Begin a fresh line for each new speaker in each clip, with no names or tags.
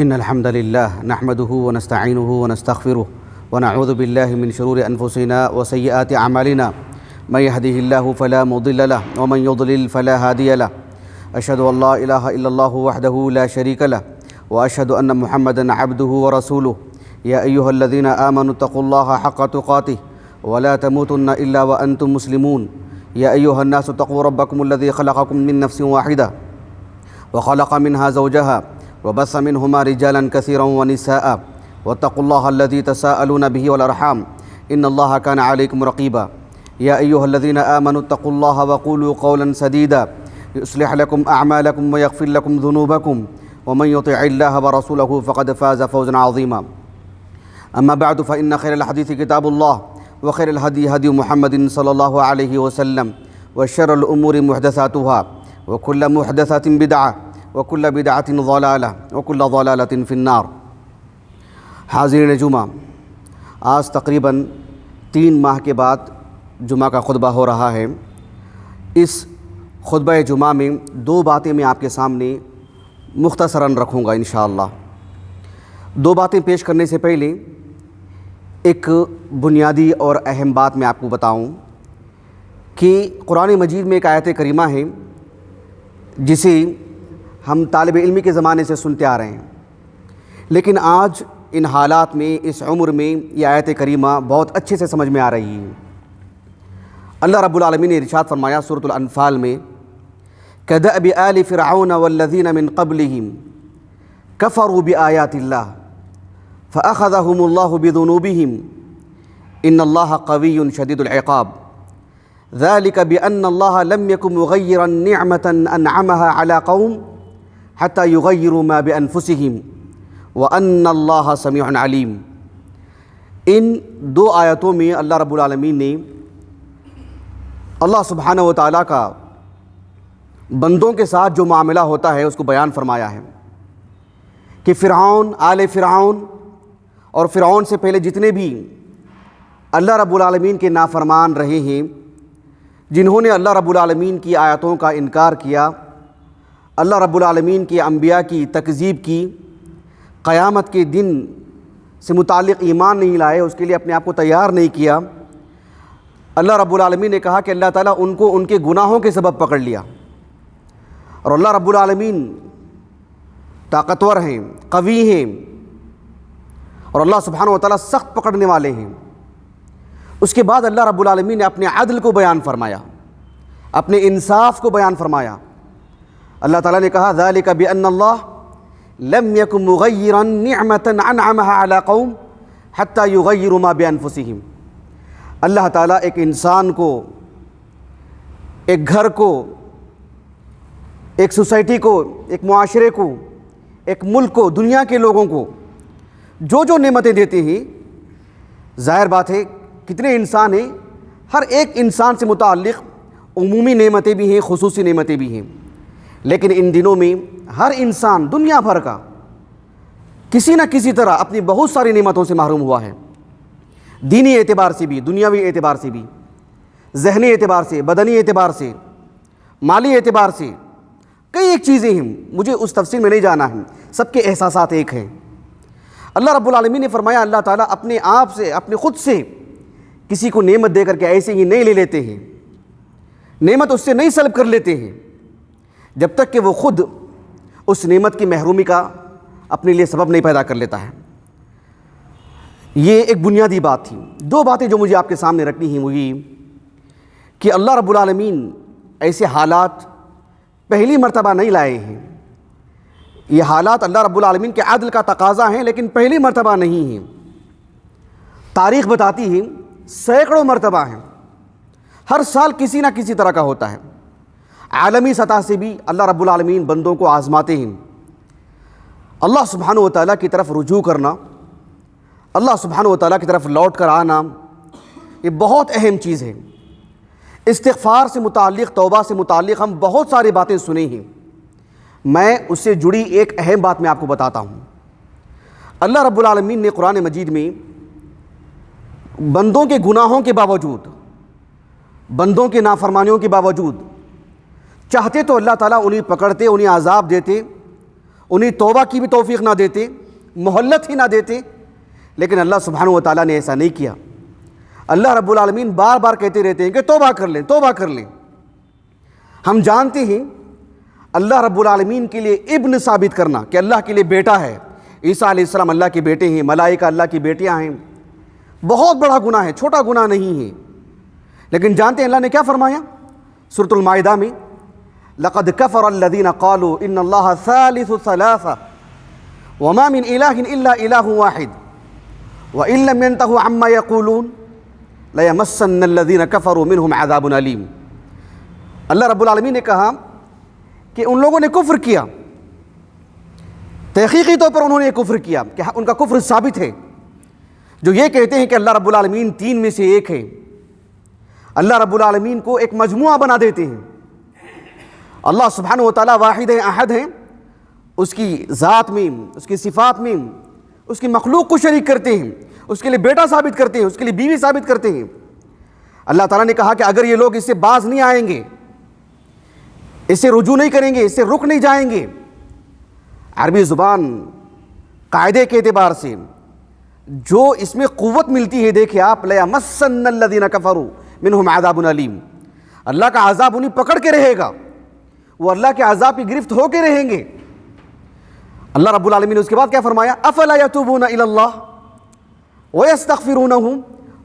إن الحمد لله نحمده ونستعينه ونستغفره ونعوذ بالله من شرور أنفسنا وسيئات أعمالنا من يهده الله فلا مضل له ومن يضلل فلا هادي له أشهد أن لا إله إلا الله وحده لا شريك له وأشهد أن محمدا عبده ورسوله يا أيها الذين آمنوا اتقوا الله حق تقاته ولا تموتن إلا وأنتم مسلمون يا أيها الناس اتقوا ربكم الذي خلقكم من نفس واحدة وخلق منها زوجها وبث منهما رجالا كثيرا ونساء واتقوا الله الذي تساءلون به والأرحام إن الله كان عليكم رقيبا يا أيها الذين آمنوا اتقوا الله وقولوا قولا سديدا يصلح لكم أعمالكم ويغفر لكم ذنوبكم ومن يطع الله ورسوله فقد فاز فوزا عظيما أما بعد فإن خير الحديث كتاب الله وخير الهدي هدي محمد صلى الله عليه وسلم وشر الأمور محدثاتها وكل محدثة بدعة وكل بدعة ضلالة وكل ضلالة في النار۔ حاضرین جمعہ، آج تقریباً 3 ماہ کے بعد جمعہ کا خطبہ ہو رہا ہے۔ اس خطبہ جمعہ میں 2 باتیں میں آپ کے سامنے مختصراً رکھوں گا انشاءاللہ۔ 2 باتیں پیش کرنے سے پہلے ایک بنیادی اور اہم بات میں آپ کو بتاؤں کہ قرآن مجید میں ایک آیت کریمہ ہے جسے ہم طالب علمی کے زمانے سے سنتے آ رہے ہیں، لیکن آج ان حالات میں، اس عمر میں یہ آیت کریمہ بہت اچھے سے سمجھ میں آ رہی ہے۔ اللہ رب العالمین نے ارشاد فرمایا سورۃ الانفال میں، كَدَأْبِ آلِ فِرْعَوْنَ وَالَّذِينَ مِنْ قَبْلِهِمْ كَفَرُوا بِآيَاتِ اللَّهِ فَأَخَذَهُمُ اللَّهُ بِذُنُوبِهِمْ إِنَّ اللَّهَ قَوِيٌّ شَدِيدُ الْعِقَابِ ذَلِكَ بِأَنَّ اللَّهَ لَمْ يَكُنْ مُغَيِّرًا نِعْمَةً أَنْعَمَهَا عَلَى قَوْمٍ حَتَّى يُغَيِّرُوا مَا بِأَنفُسِهِمْ وَأَنَّ اللَّهَ سَمِيعٌ عَلِيمٌ۔ ان 2 آیتوں میں اللہ رب العالمین نے اللہ سبحانہ و تعالیٰ کا بندوں کے ساتھ جو معاملہ ہوتا ہے اس کو بیان فرمایا ہے کہ فرعون، آل فرعون اور فرعون سے پہلے جتنے بھی اللہ رب العالمین کے نافرمان رہے ہیں، جنہوں نے اللہ رب العالمین کی آیتوں کا انکار کیا، اللہ رب العالمین کے انبیاء کی تکذیب کی، قیامت کے دن سے متعلق ایمان نہیں لائے، اس کے لیے اپنے آپ کو تیار نہیں کیا، اللہ رب العالمین نے کہا کہ اللہ تعالیٰ ان کو ان کے گناہوں کے سبب پکڑ لیا۔ اور اللہ رب العالمین طاقتور ہیں، قوی ہیں، اور اللہ سبحانہ و تعالیٰ سخت پکڑنے والے ہیں۔ اس کے بعد اللہ رب العالمین نے اپنے عدل کو بیان فرمایا، اپنے انصاف کو بیان فرمایا۔ اللہ تعالیٰ نے کہا ذَلِكَ بِأَنَّ اللَّهَ لَمْ يَكُنْ مُغَيِّرًا نِعْمَةً أَنْعَمَهَا عَلَى قَوْمٍ حَتَّى يُغَيِّرُوا مَا بِأَنفُسِهِمْ۔ اللہ تعالیٰ ایک انسان کو، ایک گھر کو، ایک سوسائٹی کو، ایک معاشرے کو، ایک ملک کو، دنیا کے لوگوں کو جو نعمتیں دیتے ہیں، ظاہر بات ہے کتنے انسان ہیں، ہر ایک انسان سے متعلق عمومی نعمتیں بھی ہیں، خصوصی نعمتیں بھی ہیں، لیکن ان دنوں میں ہر انسان دنیا بھر کا کسی نہ کسی طرح اپنی بہت ساری نعمتوں سے محروم ہوا ہے، دینی اعتبار سے بھی، دنیاوی اعتبار سے بھی، ذہنی اعتبار سے، بدنی اعتبار سے، مالی اعتبار سے، کئی ایک چیزیں ہیں، مجھے اس تفصیل میں نہیں جانا ہے، سب کے احساسات ایک ہیں۔ اللہ رب العالمین نے فرمایا اللہ تعالیٰ اپنے آپ سے، اپنے خود سے کسی کو نعمت دے کر کے ایسے ہی نہیں لے لیتے ہیں، نعمت اس سے نہیں سلب کر لیتے ہیں جب تک کہ وہ خود اس نعمت کی محرومی کا اپنے لیے سبب نہیں پیدا کر لیتا ہے۔ یہ ایک بنیادی بات تھی۔ 2 باتیں جو مجھے آپ کے سامنے رکھنی ہیں وہ یہ کہ اللہ رب العالمین ایسے حالات پہلی مرتبہ نہیں لائے ہیں، یہ حالات اللہ رب العالمین کے عدل کا تقاضا ہیں، لیکن پہلی مرتبہ نہیں ہیں۔ تاریخ بتاتی ہے سینکڑوں مرتبہ ہیں، ہر سال کسی نہ کسی طرح کا ہوتا ہے۔ عالمی سطح سے بھی اللہ رب العالمین بندوں کو آزماتے ہیں۔ اللہ سبحانہ و تعالیٰ کی طرف رجوع کرنا، اللہ سبحانہ و تعالیٰ کی طرف لوٹ کر آنا، یہ بہت اہم چیز ہے۔ استغفار سے متعلق، توبہ سے متعلق ہم بہت ساری باتیں سنے ہیں، میں اس سے جڑی ایک اہم بات میں آپ کو بتاتا ہوں۔ اللہ رب العالمین نے قرآن مجید میں بندوں کے گناہوں کے باوجود، بندوں کے نافرمانیوں کے باوجود چاہتے تو اللہ تعالیٰ انہیں پکڑتے، انہیں عذاب دیتے، انہیں توبہ کی بھی توفیق نہ دیتے، مہلت ہی نہ دیتے، لیکن اللہ سبحانہ و تعالیٰ نے ایسا نہیں کیا۔ اللہ رب العالمین بار بار کہتے رہتے ہیں کہ توبہ کر لیں، توبہ کر لیں۔ ہم جانتے ہیں اللہ رب العالمین کے لیے ابن ثابت کرنا، کہ اللہ کے لیے بیٹا ہے، عیسیٰ علیہ السلام اللہ کے بیٹے ہیں، ملائکہ اللہ کی بیٹیاں ہیں، بہت بڑا گناہ ہے، چھوٹا گناہ نہیں ہے۔ لیکن جانتے ہیں اللہ نے کیا فرمایا سورۃ المائدہ میں؟ لقد كفر الذين قالوا ان الله ثالث ثلاثة وما من اله الا اله واحد وان لم ينتهوا عما يقولون ليمسن الذين كفروا منهم عذاب اليم۔ اللہ رب العالمین نے کہا کہ ان لوگوں نے کفر کیا، تحقیقی طور پر انہوں نے کفر کیا، کہ ان کا کفر ثابت ہے، جو یہ کہتے ہیں کہ اللہ رب العالمین تین میں سے ایک ہے، اللہ رب العالمین کو ایک مجموعہ بنا دیتے ہیں۔ اللہ سبحانہ و تعالیٰ واحد ہے، احد ہے، اس کی ذات میں، اس کی صفات میں، اس کی مخلوق کو شریک کرتے ہیں، اس کے لیے بیٹا ثابت کرتے ہیں، اس کے لیے بیوی ثابت کرتے ہیں۔ اللہ تعالیٰ نے کہا کہ اگر یہ لوگ اس سے باز نہیں آئیں گے، اس سے رجوع نہیں کریں گے، اس سے رک نہیں جائیں گے، عربی زبان قاعدے کے اعتبار سے جو اس میں قوت ملتی ہے، دیکھیں آپ، لَيَمَسَّنَّ الَّذِينَ كَفَرُوا مِنْهُمْ عَذَابٌ أَلِيمٌ، اللہ کا عذاب انہیں پکڑ کے رہے گا، وہ اللہ کے عذاب کی گرفت ہو کے رہیں گے۔ اللہ رب العالمین نے اس کے بعد کیا فرمایا؟ أَفَلَا يَتُوبُونَ إِلَى اللَّهِ وَيَسْتَغْفِرُونَهُ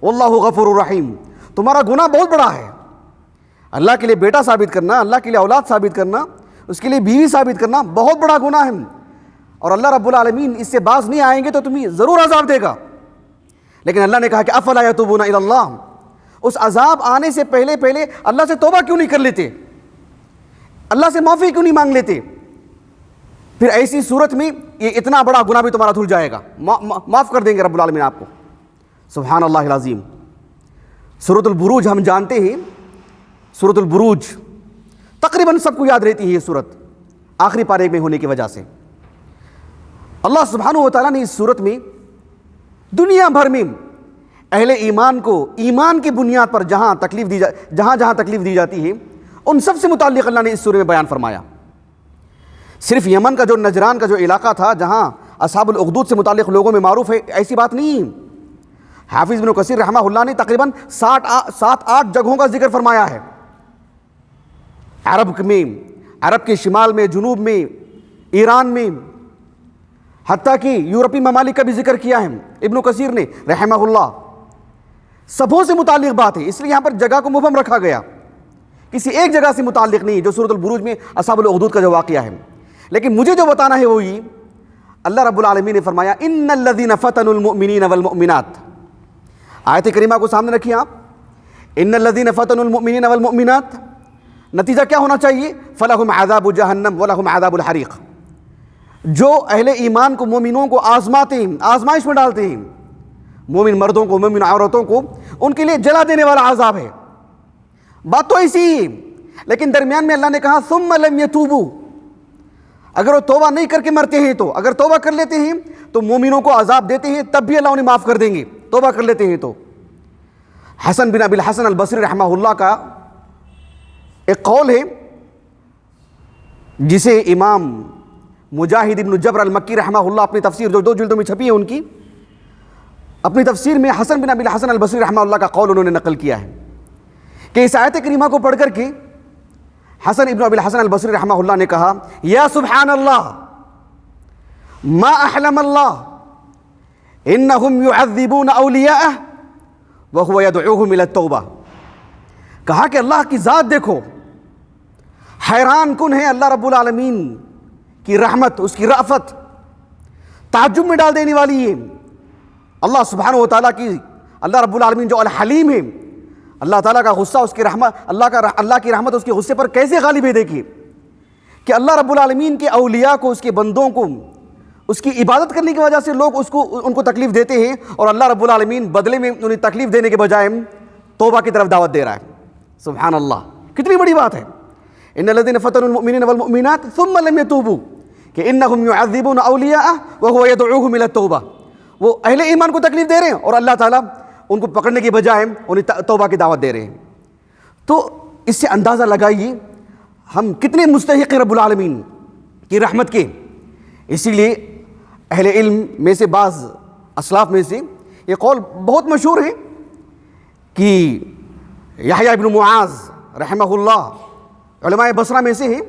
وَاللَّهُ غَفُورٌ رَحِيمٌ۔ تمہارا گناہ بہت بڑا ہے، اللہ کے لیے بیٹا ثابت کرنا، اللہ کے لیے اولاد ثابت کرنا، اس کے لیے بیوی ثابت کرنا بہت بڑا گناہ ہے، اور اللہ رب العالمین اس سے باز نہیں آئیں گے تو تمہیں ضرور عذاب دے گا۔ لیکن اللہ نے کہا کہ افلا یتوبون الی اللہ، اس عذاب آنے سے پہلے اللہ سے توبہ کیوں نہیں کر لیتے، اللہ سے معافی کیوں نہیں مانگ لیتے؟ پھر ایسی صورت میں یہ اتنا بڑا گناہ بھی تمہارا دھل جائے گا، معاف کر دیں گے رب العالمین آپ کو۔ سبحان اللہ العظیم۔ سورۃ البروج ہم جانتے ہیں، سورۃ البروج تقریباً سب کو یاد رہتی ہے یہ سورت، آخری پارے میں ہونے کی وجہ سے۔ اللہ سبحانہ و تعالیٰ نے اس سورت میں دنیا بھر میں اہل ایمان کو ایمان کی بنیاد پر جہاں جہاں تکلیف دی جاتی ہے، ان سب سے متعلق اللہ نے اس سورہ میں بیان فرمایا۔ صرف یمن کا جو نجران کا جو علاقہ تھا جہاں اصحاب الاخدود سے متعلق لوگوں میں معروف ہے، ایسی بات نہیں ہے۔ حافظ ابن کثیر رحمہ اللہ نے تقریباً 7-8 جگہوں کا ذکر فرمایا ہے، عرب میں، عرب کے شمال میں، جنوب میں، ایران میں، حتیٰ کہ یورپی ممالک کا بھی ذکر کیا ہے ابن کثیر نے رحمہ اللہ۔ سبوں سے متعلق بات ہے، اس لیے یہاں پر جگہ کو مبہم رکھا گیا، کسی ایک جگہ سے متعلق نہیں جو سورۃ البروج میں اصحاب الاخدود کا جو واقعہ ہے۔ لیکن مجھے جو بتانا ہے وہ یہ، اللہ رب العالمین نے فرمایا ان الذین فتنوا المؤمنین والمؤمنات۔ آیت کریمہ کو سامنے رکھیے آپ، ان الذین فتنوا المؤمنین والمؤمنات، نتیجہ کیا ہونا چاہیے؟ فلہم عذاب جہنم ولہم عذاب الحریق۔ جو اہل ایمان کو، مومنوں کو آزماتے ہیں، آزمائش میں ڈالتے ہیں، مومن مردوں کو، مومن عورتوں کو، ان کے لیے جلا دینے والا عذاب ہے۔ بات تو ایسی ہی، لیکن درمیان میں اللہ نے کہا ثم لم یتوبوا، اگر وہ توبہ نہیں کر کے مرتے ہیں تو، اگر توبہ کر لیتے ہیں تو مومنوں کو عذاب دیتے ہیں، تب بھی اللہ انہیں معاف کر دیں گے، توبہ کر لیتے ہیں تو۔ حسن بن ابی الحسن البصری رحمہ اللہ کا ایک قول ہے جسے امام مجاہد ابن جبر المکی رحمہ اللہ اپنی تفسیر جو 2 جلدوں میں چھپی ہے ان کی، اپنی تفسیر میں حسن بن ابی الحسن البصری رحمہ اللہ کا قول انہوں نے نقل کیا ہے کہ اس آیت کریمہ کو پڑھ کر کے حسن ابن ابی الحسن البصری رحمہ اللہ نے کہا یا سبحان اللہ ما احلم اللہ انہم یعذبون اولیاءہ وہو یدعوہم الی التوبہ۔ کہا کہ اللہ کی ذات دیکھو، حیران کن ہے اللہ رب العالمین کی رحمت، اس کی رأفت تعجب میں ڈال دینے والی ہے۔ اللہ سبحانہ و تعالیٰ کی، اللہ رب العالمین جو الحلیم ہے، اللہ تعالیٰ کا غصہ اس کی رحمت، اللہ کی رحمت اس کے غصے پر کیسے غالب ہے۔ دیکھیے کہ اللہ رب العالمین کے اولیاء کو، اس کے بندوں کو، اس کی عبادت کرنے کی وجہ سے لوگ ان کو تکلیف دیتے ہیں، اور اللہ رب العالمین بدلے میں انہیں تکلیف دینے کے بجائے توبہ کی طرف دعوت دے رہا ہے۔ سبحان اللہ، کتنی بڑی بات ہے۔ ان الذین فتنوا المؤمنین والمؤمنات ثم لم یتوبوا کہ انہم یعذبون اولیاء وہو یدعوہم الی التوبہ، وہ اہل ایمان کو تکلیف دے رہے ہیں اور اللہ تعالیٰ ان کو پکڑنے کے بجائے انہیں توبہ کی دعوت دے رہے ہیں۔ تو اس سے اندازہ لگائیے ہم کتنے مستحق ہیں رب العالمین کی رحمت کے، اسی لیے اہل علم میں سے بعض اسلاف میں سے یہ قول بہت مشہور ہے کہ یحییٰ ابن معاذ رحمہ اللہ علماء بصرہ میں سے ہیں،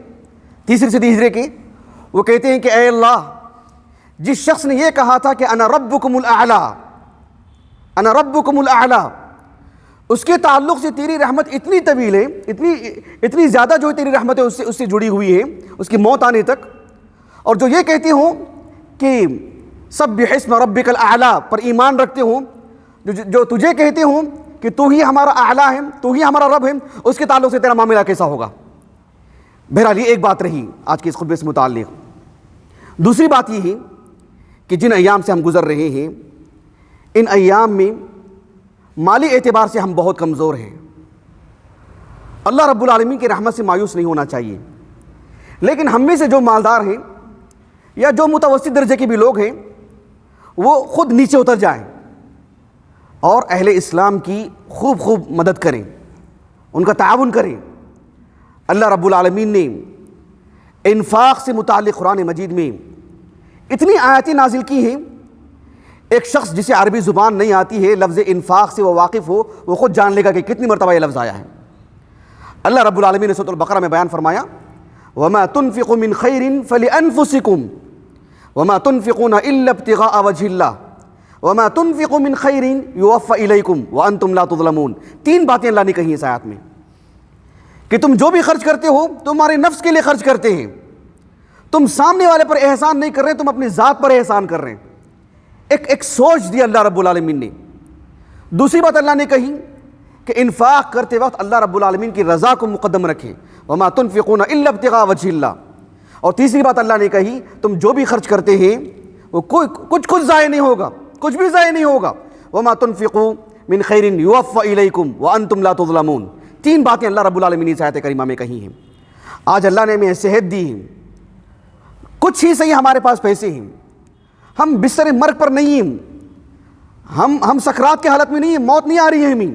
تیسری صدی ہجری کے، وہ کہتے ہیں کہ اے اللہ، جس شخص نے یہ کہا تھا کہ انا ربکم الاعلی، انا ربکم الاعلی، اس کے تعلق سے تیری رحمت اتنی طویل ہے، اتنی زیادہ جو تیری رحمت ہے اس سے جڑی ہوئی ہے اس کی موت آنے تک، اور جو یہ کہتے ہوں کہ سبح اسم ربک الاعلی پر ایمان رکھتے ہوں، جو تجھے کہتے ہوں کہ تو ہی ہمارا اعلیٰ ہے، تو ہی ہمارا رب ہے، اس کے تعلق سے تیرا معاملہ کیسا ہوگا؟ بہرحال یہ ایک بات رہی آج کے اس خطبے سے متعلق۔ دوسری بات یہ ہے کہ جن ایام سے ہم گزر رہے ہیں، ان ایام میں مالی اعتبار سے ہم بہت کمزور ہیں۔ اللہ رب العالمین کی رحمت سے مایوس نہیں ہونا چاہیے، لیکن ہم میں سے جو مالدار ہیں یا جو متوسط درجے کے بھی لوگ ہیں، وہ خود نیچے اتر جائیں اور اہل اسلام کی خوب مدد کریں، ان کا تعاون کریں۔ اللہ رب العالمین نے انفاق سے متعلق قرآن مجید میں اتنی آیتیں نازل کی ہیں، ایک شخص جسے عربی زبان نہیں آتی ہے، لفظ انفاق سے وہ واقف ہو، وہ خود جان لے گا کہ کتنی مرتبہ یہ لفظ آیا ہے۔ اللہ رب العالمین نے سورۃ البقرہ میں بیان فرمایا وَمَا تُنْفِقُوا مِنْ خَيْرٍ فَلِأَنفُسِكُمْ وَمَا تُنْفِقُونَ إِلَّا ابْتِغَاءَ وَجْهِ اللَّهِ وَمَا تُنْفِقُوا مِنْ خَيْرٍ يُوَفَّ إِلَيْكُمْ وَأَنْتُمْ لَا تُظْلَمُونَ۔ تین باتیں اللہ نے کہی اس آیات میں کہ تم جو بھی خرچ کرتے ہو تمہارے نفس کے لیے خرچ کرتے ہیں، تم سامنے والے پر احسان نہیں کر رہے، تم اپنی ذات پر احسان کر رہے ہیں۔ ایک سوچ دی اللہ رب العالمین نے۔ دوسری بات اللہ نے کہی کہ انفاق کرتے وقت اللہ رب العالمین کی رضا کو مقدم رکھے، وما تنفقون الا ابتغاء وجہ اللہ۔ اور تیسری بات اللہ نے کہی تم جو بھی خرچ کرتے ہیں وہ کچھ ضائع نہیں ہوگا، کچھ بھی ضائع نہیں ہوگا۔ وما تنفقوا من خیر یوفى الیکم وانتم لا تظلمون۔ تین باتیں اللہ رب العالمین نے اس آیت کریمہ میں کہی ہیں۔ آج اللہ نے ہمیں صحت دی ہے، کچھ ہی صحیح ہمارے پاس پیسے ہیں، ہم بستر مرگ پر نہیں ہیں، ہم سکرات کے حالت میں نہیں ہیں، موت نہیں آ رہی ہے ہمیں۔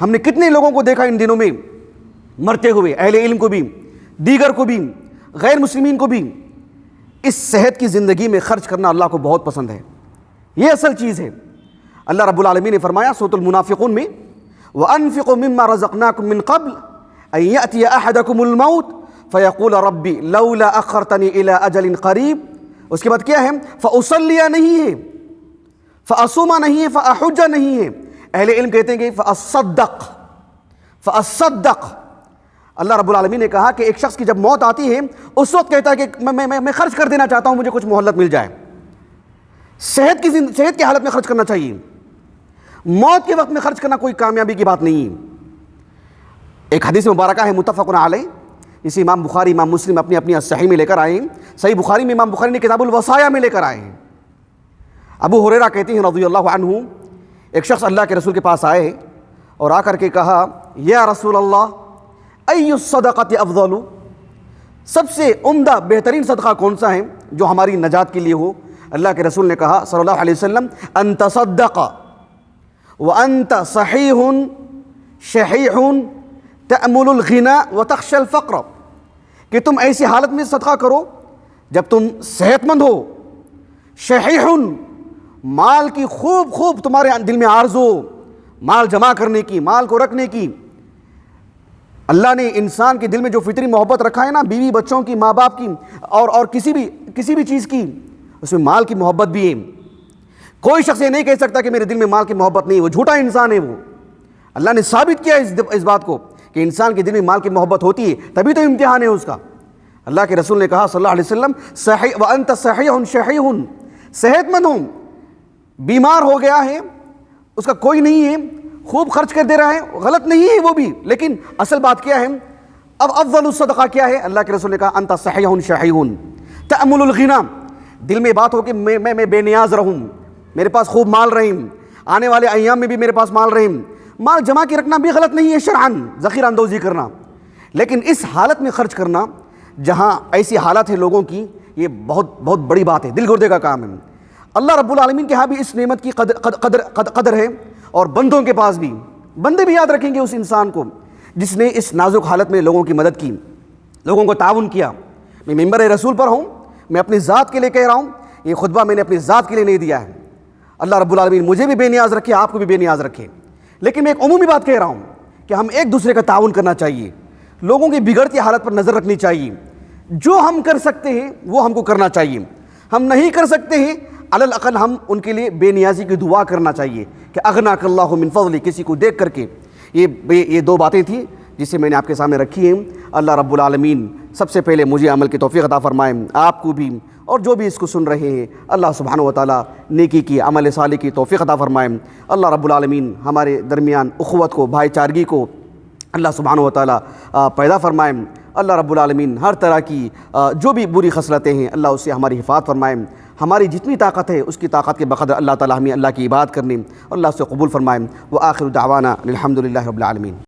ہم نے کتنے لوگوں کو دیکھا ان دنوں میں مرتے ہوئے، اہل علم کو بھی، دیگر کو بھی، غیر مسلمین کو بھی۔ اس صحت کی زندگی میں خرچ کرنا اللہ کو بہت پسند ہے، یہ اصل چیز ہے۔ اللہ رب العالمین نے فرمایا سورۃ المنافقون میں وَأَنفِقُوا مِمَّا رَزَقْنَاكُم مِّن قَبْلِ أَن يَأْتِيَ أَحَدَكُمُ الْمَوْتُ فَيَقُولَ رَبِّ لَوْلَا أَخَّرْتَنِي إِلَىٰ أَجَلٍ قَرِيبٍ۔ اس کے بعد کیا ہے؟ فَأُصَلِّيَ نہیں ہے، فَأَصُومَ نہیں ہے، فَأَحُجَّ نہیں ہے۔ اہل علم کہتے ہیں کہ فَأَصَّدَّقْ، فَأَصَّدَّقْ۔ اللہ رب العالمین نے کہا کہ ایک شخص کی جب موت آتی ہے اس وقت کہتا ہے کہ میں خرچ کر دینا چاہتا ہوں، مجھے کچھ مہلت مل جائے۔ صحت کی حالت میں خرچ کرنا چاہیے، موت کے وقت میں خرچ کرنا کوئی کامیابی کی بات نہیں ہے۔ ایک حدیث مبارکہ ہے متفق علیہ، جسے امام بخاری امام مسلم اپنی اپنی صحیح میں لے کر آئے ہیں۔ صحیح بخاری میں امام بخاری نے کتاب الوصایا میں لے کر آئے ہیں۔ ابو ہریرہ کہتے ہیں رضی اللہ عنہ، ایک شخص اللہ کے رسول کے پاس آئے اور آ کر کے کہا یا رسول اللہ ای الصدقۃ افضل، سب سے عمدہ بہترین صدقہ کون سا ہے جو ہماری نجات کے لیے ہو؟ اللہ کے رسول نے کہا صلی اللہ علیہ وسلم ان تصدق وانت صحیح شحیح تأمل الغنى وتخشى الفقر، کہ تم ایسی حالت میں صدقہ کرو جب تم صحت مند ہو، شحیح مال کی خوب تمہارے دل میں آرزو، مال جمع کرنے کی، مال کو رکھنے کی۔ اللہ نے انسان کے دل میں جو فطری محبت رکھا ہے نا، بیوی بچوں کی، ماں باپ کی، اور کسی بھی چیز کی، اس میں مال کی محبت بھی ہے۔ کوئی شخص یہ نہیں کہہ سکتا کہ میرے دل میں مال کی محبت نہیں، وہ جھوٹا انسان ہے۔ وہ اللہ نے ثابت کیا اس بات کو کہ انسان کے دل میں مال کی محبت ہوتی ہے، تبھی تو امتحان ہے اس کا۔ اللہ کے رسول نے کہا صلی اللہ علیہ وسلم صحیح وانت صحیح شحیح، صحت مند ہوں، بیمار ہو گیا ہے، اس کا کوئی نہیں ہے، خوب خرچ کر دے رہا ہے، غلط نہیں ہے وہ بھی، لیکن اصل بات کیا ہے؟ اب افضل الصدقہ کیا ہے؟ اللہ کے رسول نے کہا انت صحیح شحیح تأمل الغنى، دل میں بات ہو کہ میں بے نیاز رہوں، میرے پاس خوب مال رہے، آنے والے ایام میں بھی میرے پاس مال رہے۔ مال جمع کے رکھنا بھی غلط نہیں ہے شرعاً، ذخیرہ اندوزی کرنا، لیکن اس حالت میں خرچ کرنا جہاں ایسی حالت ہے لوگوں کی، یہ بہت بڑی بات ہے، دل گردے کا کام ہے۔ اللہ رب العالمین کے ہاں بھی اس نعمت کی قدر ہے، اور بندوں کے پاس بھی، بندے بھی یاد رکھیں گے اس انسان کو جس نے اس نازک حالت میں لوگوں کی مدد کی، لوگوں کو تعاون کیا۔ میں ممبر رسول پر ہوں، میں اپنی ذات کے لیے کہہ رہا ہوں، یہ خطبہ میں نے اپنی ذات کے لیے نہیں دیا ہے، اللہ رب العالمین مجھے بھی بے نیاز رکھے، آپ کو بھی بے نیاز رکھے، لیکن میں ایک عمومی بات کہہ رہا ہوں کہ ہم ایک دوسرے کا تعاون کرنا چاہیے، لوگوں کی بگڑتی حالت پر نظر رکھنی چاہیے، جو ہم کر سکتے ہیں وہ ہم کو کرنا چاہیے، ہم نہیں کر سکتے ہیں علی الاقل ہم ان کے لیے بے نیازی کی دعا کرنا چاہیے کہ اغناک اللہ من فضلی، کسی کو دیکھ کر کے۔ یہ دو باتیں تھیں جسے میں نے آپ کے سامنے رکھی ہیں۔ اللہ رب العالمین سب سے پہلے مجھے عمل کی توفیق عطا فرمائے، آپ کو بھی، اور جو بھی اس کو سن رہے ہیں اللہ سبحانہ و تعالیٰ نیکی کی، عمل صالح کی توفیق عطا فرمائے۔ اللہ رب العالمین ہمارے درمیان اخوت کو، بھائی چارگی کو اللہ سبحانہ و تعالیٰ پیدا فرمائے۔ اللہ رب العالمین ہر طرح کی جو بھی بری خصلتیں ہیں اللہ اس سے ہماری حفاظت فرمائے، ہماری جتنی طاقت ہے اس کی طاقت کے بقدر اللہ تعالیٰ ہمیں اللہ کی عبادت کرنے، اللہ سے قبول فرمائے۔ وآخر دعوانا الحمد للہ رب العالمین۔